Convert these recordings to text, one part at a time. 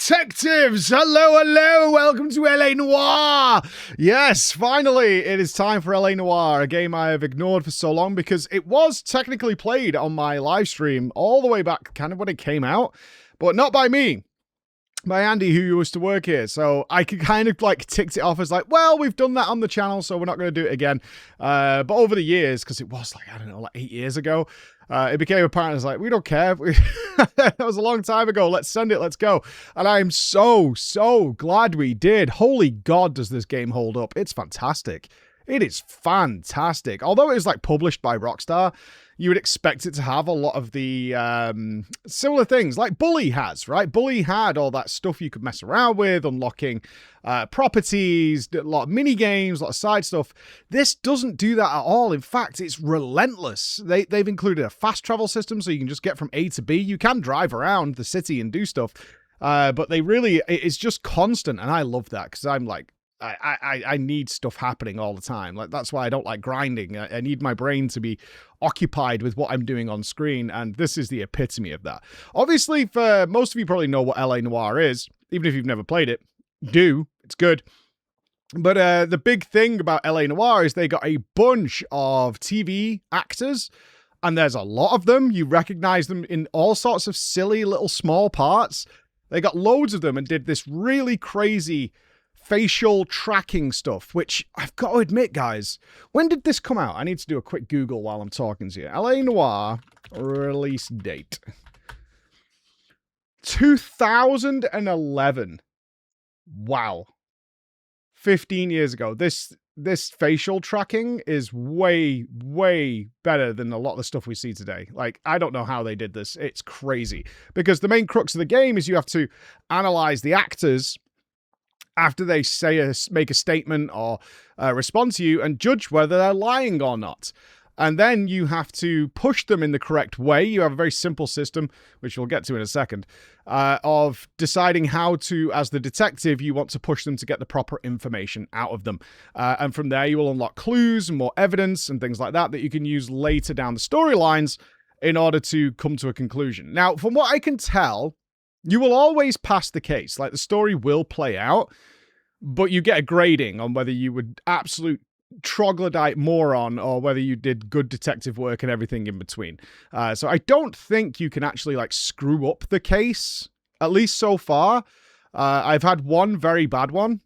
detectives! Hello, hello! Welcome to LA Noire! Yes, finally, it is time for LA Noire, a game I have ignored for so long because it was technically played on my live stream all the way back kind of when it came out, but not by me. By Andy, who used to work here. So I could kind of like ticked it off as like, well, we've done that on the channel, so we're not going to do it again. But over the years, because it was like, I don't know, like 8 years ago, it became apparent. It's like, we don't care. That was a long time ago. Let's send it. Let's go. And I'm so glad we did. Holy God, does this game hold up? It's fantastic. It is fantastic. Although it is like published by Rockstar, you would expect it to have a lot of the similar things like Bully has, right? Bully had all that stuff you could mess around with, unlocking properties, a lot of mini games, a lot of side stuff. This doesn't do that at all. In fact, it's relentless. They've included a fast travel system so you can just get from A to B. You can drive around the city and do stuff, but it's just constant, and I love that because I'm like, I need stuff happening all the time. Like, that's why I don't like grinding. I need my brain to be occupied with what I'm doing on screen, and this is the epitome of that. Obviously, for most of you probably know what LA Noire is, even if you've never played it. It's good. But the big thing about LA Noire is they got a bunch of TV actors, and there's a lot of them. You recognize them in all sorts of silly little small parts. They got loads of them and did this really crazy facial tracking stuff, which I've got to admit, guys, when did this come out? I need to do a quick Google while I'm talking to you. LA Noire release date 2011. Wow. 15 years ago. This facial tracking is way better than a lot of the stuff we see today. Like, I don't know how they did this. It's crazy because the main crux of the game is you have to analyze the actors after they make a statement or respond to you and judge whether they're lying or not. And then you have to push them in the correct way. You have a very simple system, which we'll get to in a second, of deciding how to, as the detective, you want to push them to get the proper information out of them. And from there, you will unlock clues and more evidence and things like that you can use later down the storylines in order to come to a conclusion. Now, from what I can tell, you will always pass the case. Like, the story will play out, but you get a grading on whether you would absolute troglodyte moron or whether you did good detective work and everything in between. So I don't think you can actually like screw up the case, at least so far. I've had one very bad one,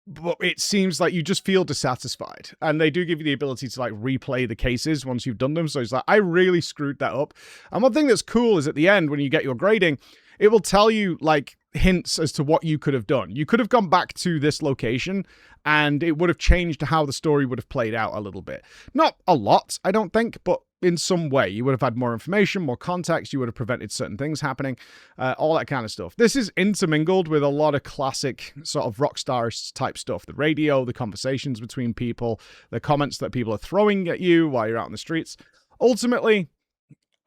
but it seems like you just feel dissatisfied, and they do give you the ability to like replay the cases once you've done them. So it's like, I really screwed that up. And one thing that's cool is at the end, when you get your grading, it will tell you like hints as to what you could have done. You could have gone back to this location and it would have changed how the story would have played out a little bit. Not a lot, I don't think, but in some way you would have had more information, more context. You would have prevented certain things happening, all that kind of stuff. This is intermingled with a lot of classic sort of Rockstar type stuff. The radio, the conversations between people, the comments that people are throwing at you while you're out in the streets. Ultimately,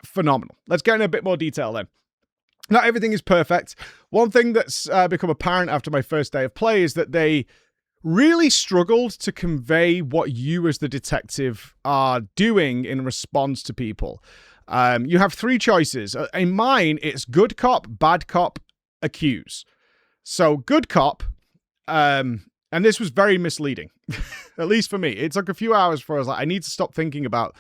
phenomenal. Let's get in a bit more detail then. Not everything is perfect. One thing that's become apparent after my first day of play is that they really struggled to convey what you as the detective are doing in response to people. You have three choices. In mine, it's good cop, bad cop, accuse. So good cop, and this was very misleading, at least for me. It took a few hours before I was like, I need to stop thinking about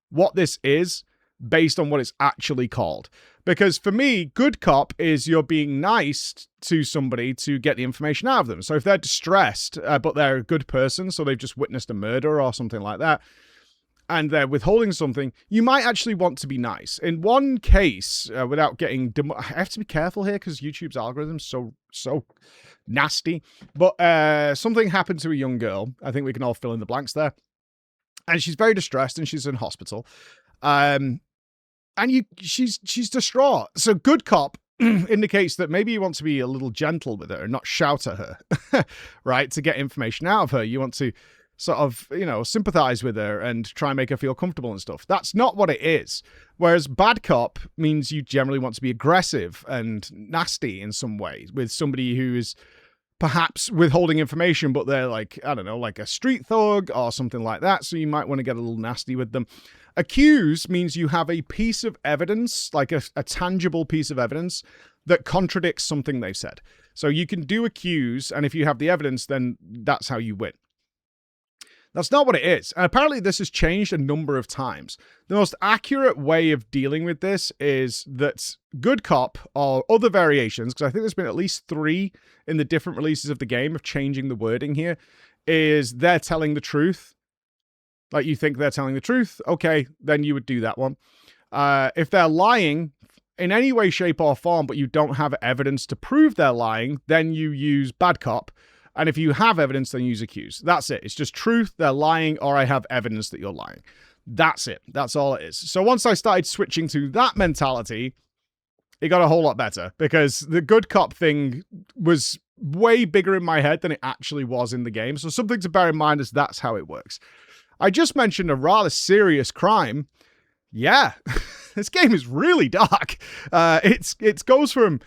what this is based on what it's actually called. Because for me, good cop is you're being nice to somebody to get the information out of them. So if they're distressed, but they're a good person, so they've just witnessed a murder or something like that, and they're withholding something, you might actually want to be nice. In one case, without getting... I have to be careful here because YouTube's algorithm's so nasty. But something happened to a young girl. I think we can all fill in the blanks there. And she's very distressed and she's in hospital. And she's distraught. So good cop indicates that maybe you want to be a little gentle with her and not shout at her, right? To get information out of her. You want to sort of, sympathize with her and try and make her feel comfortable and stuff. That's not what it is. Whereas bad cop means you generally want to be aggressive and nasty in some way with somebody who is perhaps withholding information, but they're like, I don't know, like a street thug or something like that. So you might want to get a little nasty with them. Accuse means you have a piece of evidence, like a tangible piece of evidence that contradicts something they've said. So you can do accuse, and if you have the evidence, then that's how you win. That's not what it is. And apparently this has changed a number of times. The most accurate way of dealing with this is that good cop or other variations, because I think there's been at least 3 in the different releases of the game of changing the wording here, is they're telling the truth. Like, you think they're telling the truth, okay, then you would do that one. If they're lying in any way, shape, or form, but you don't have evidence to prove they're lying, then you use bad cop. And if you have evidence, then use accuse. That's it. It's just truth, they're lying, or I have evidence that you're lying. That's it. That's all it is. So once I started switching to that mentality, it got a whole lot better, because the good cop thing was way bigger in my head than it actually was in the game. So something to bear in mind is that's how it works. I just mentioned a rather serious crime. Yeah, this game is really dark. It goes from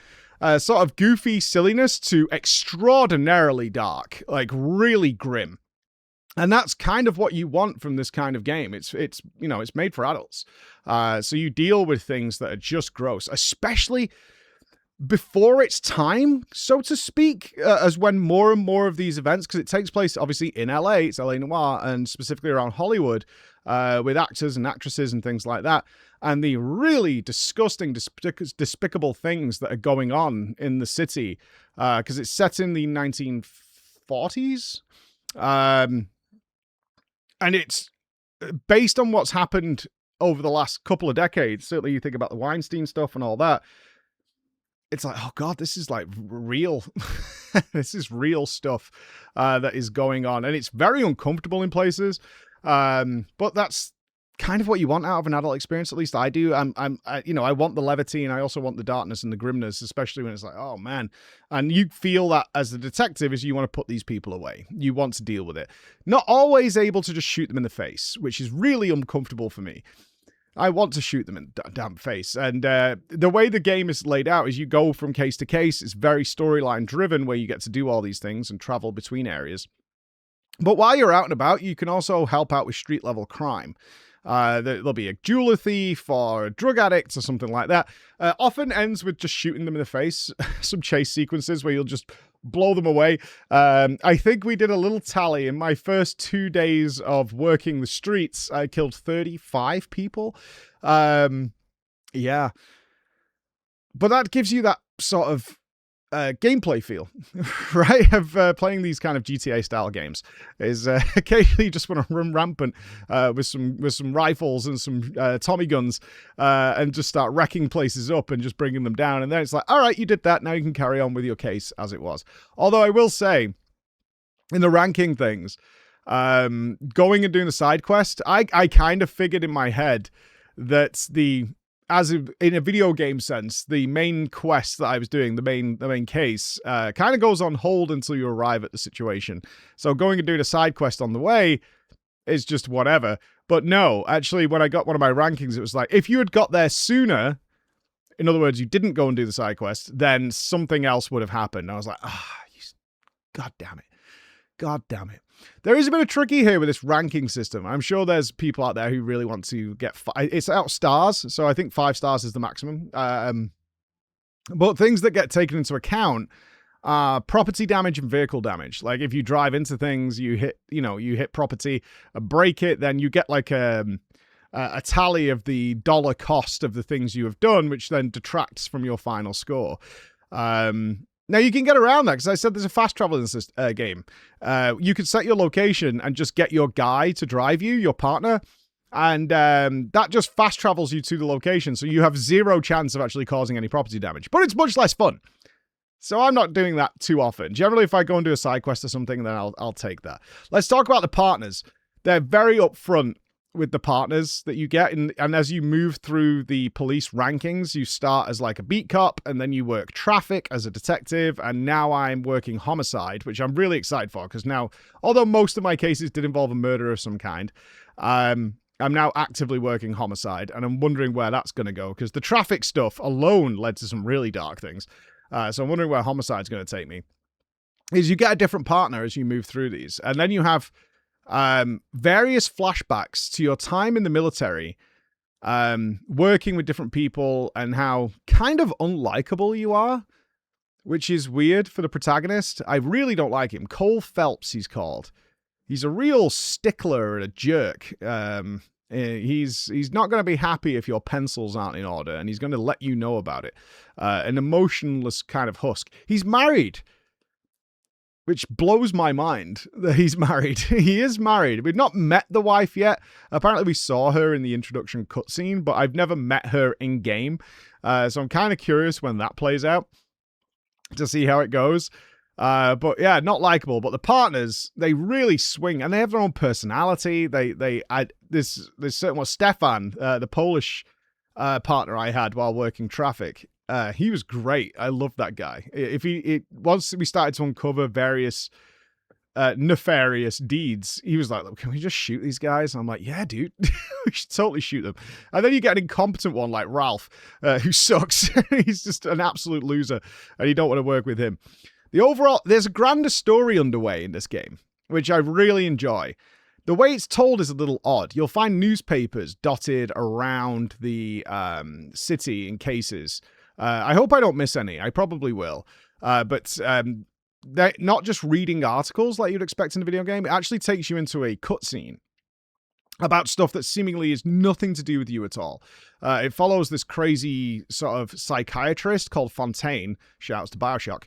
sort of goofy silliness to extraordinarily dark, like really grim. And that's kind of what you want from this kind of game. It's made for adults. So you deal with things that are just gross, especially before its time, so to speak, as when more and more of these events, because it takes place obviously in LA, it's LA Noire, and specifically around Hollywood, with actors and actresses and things like that, and the really disgusting, despicable things that are going on in the city, because it's set in the 1940s, and it's based on what's happened over the last couple of decades. Certainly you think about the Weinstein stuff and all that. It's like, oh God, this is like real. This is real stuff that is going on. And it's very uncomfortable in places. But that's kind of what you want out of an adult experience. At least I do. I want the levity, and I also want the darkness and the grimness, especially when it's like, oh man. And you feel that as the detective is you want to put these people away. You want to deal with it. Not always able to just shoot them in the face, which is really uncomfortable for me. I want to shoot them in the damn face. And the way the game is laid out is you go from case to case. It's very storyline driven, where you get to do all these things and travel between areas. But while you're out and about, you can also help out with street level crime. There'll be a jeweler thief or a drug addict or something like that. Often ends with just shooting them in the face. Some chase sequences where you'll just blow them away. I think we did a little tally. In my first 2 days of working the streets, I killed 35 people. Yeah. But that gives you that sort of gameplay feel, right? Of playing these kind of GTA style games is occasionally you just want to run rampant with some rifles and some Tommy guns and just start wrecking places up and just bringing them down. And then it's like, all right, you did that. Now you can carry on with your case as it was. Although I will say, in the ranking things, going and doing the side quest, I kind of figured in my head that in a video game sense, the main quest that I was doing, the main case, kind of goes on hold until you arrive at the situation. So going and doing a side quest on the way is just whatever. But no, actually, when I got one of my rankings, it was like, if you had got there sooner, in other words, you didn't go and do the side quest, then something else would have happened. And I was like, God damn it. God damn it. There is a bit of tricky here with this ranking system. I'm sure there's people out there who really want to get... It's out stars, so I think 5 stars is the maximum. But things that get taken into account are property damage and vehicle damage. Like, if you drive into things, you hit property, break it, then you get like a tally of the dollar cost of the things you have done, which then detracts from your final score. Now, you can get around that, because I said there's a fast travel in this game. You could set your location and just get your guy to drive you, your partner, and that just fast travels you to the location, so you have 0 chance of actually causing any property damage. But it's much less fun. So I'm not doing that too often. Generally, if I go and do a side quest or something, then I'll take that. Let's talk about the partners. They're very upfront with the partners that you get, and as you move through the police rankings, you start as like a beat cop, and then you work traffic as a detective, and now I'm working homicide, which I'm really excited for, because now, although most of my cases did involve a murder of some kind, I'm now actively working homicide, and I'm wondering where that's going to go, because the traffic stuff alone led to some really dark things. So I'm wondering where homicide's going to take me. Is you get a different partner as you move through these, and then you have various flashbacks to your time in the military, working with different people and how kind of unlikable you are, which is weird for the protagonist. I really don't like him. Cole Phelps, he's called. He's a real stickler and a jerk. He's not going to be happy if your pencils aren't in order, and he's going to let you know about it. An emotionless kind of husk. He's married, which blows my mind that he's married. He is married. We've not met the wife yet. Apparently we saw her in the introduction cutscene, but I've never met her in-game. So I'm kind of curious when that plays out to see how it goes. But yeah, not likable. But the partners, they really swing, and they have their own personality. There's certain one, Stefan, the Polish partner I had while working traffic. He was great. I love that guy. Once we started to uncover various nefarious deeds, he was like, "Can we just shoot these guys?" And I'm like, "Yeah, dude, we should totally shoot them." And then you get an incompetent one like Ralph, who sucks. He's just an absolute loser, and you don't want to work with him. There's a grander story underway in this game, which I really enjoy. The way it's told is a little odd. You'll find newspapers dotted around the city in cases. I hope I don't miss any. I probably will. But they're not just reading articles like you'd expect in a video game. It actually takes you into a cutscene about stuff that seemingly is nothing to do with you at all. It follows this crazy sort of psychiatrist called Fontaine, shouts to Bioshock,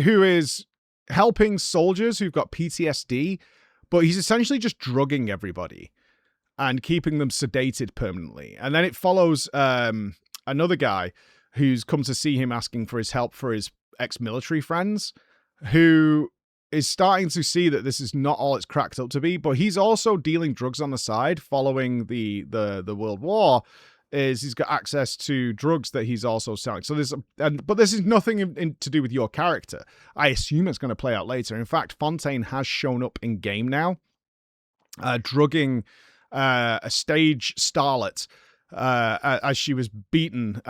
who is helping soldiers who've got PTSD, but he's essentially just drugging everybody and keeping them sedated permanently. And then it follows another guy who's come to see him asking for his help for his ex-military friends, who is starting to see that this is not all it's cracked up to be, but he's also dealing drugs on the side following the World War. He's got access to drugs that he's also selling. So but this is nothing to do with your character. I assume it's going to play out later. In fact, Fontaine has shown up in game now, drugging a stage starlet as she was beaten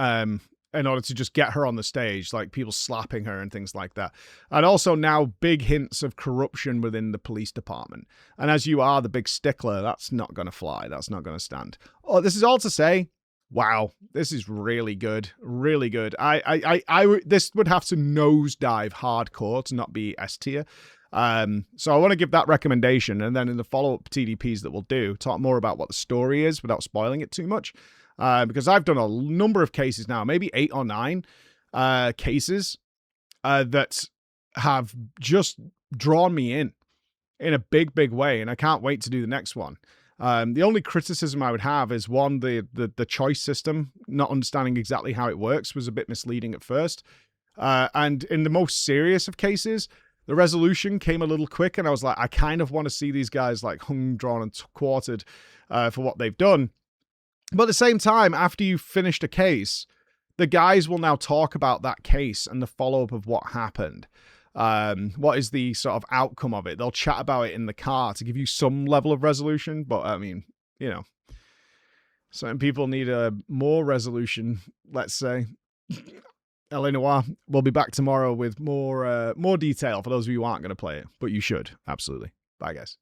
in order to just get her on the stage, like people slapping her and things like that. And also now big hints of corruption within the police department. And as you are the big stickler, that's not going to fly. That's not going to stand. Oh, this is all to say, wow, this is really good. Really good. This would have to nosedive hardcore to not be S tier. So I want to give that recommendation, and then in the follow-up TDPs that we'll do, talk more about what the story is without spoiling it too much. Because I've done a number of cases now, maybe 8 or 9 cases that have just drawn me in a big, big way, and I can't wait to do the next one. The only criticism I would have is, one, the choice system, not understanding exactly how it works, was a bit misleading at first. And in the most serious of cases, the resolution came a little quick, and I was like, I kind of want to see these guys like hung, drawn, and quartered for what they've done. But at the same time, after you've finished a case, the guys will now talk about that case and the follow-up of what happened. What is the sort of outcome of it? They'll chat about it in the car to give you some level of resolution. But I mean, you know, certain people need more resolution, let's say. LA Noire will be back tomorrow with more detail for those of you who aren't going to play it, but you should. Absolutely. Bye, guys.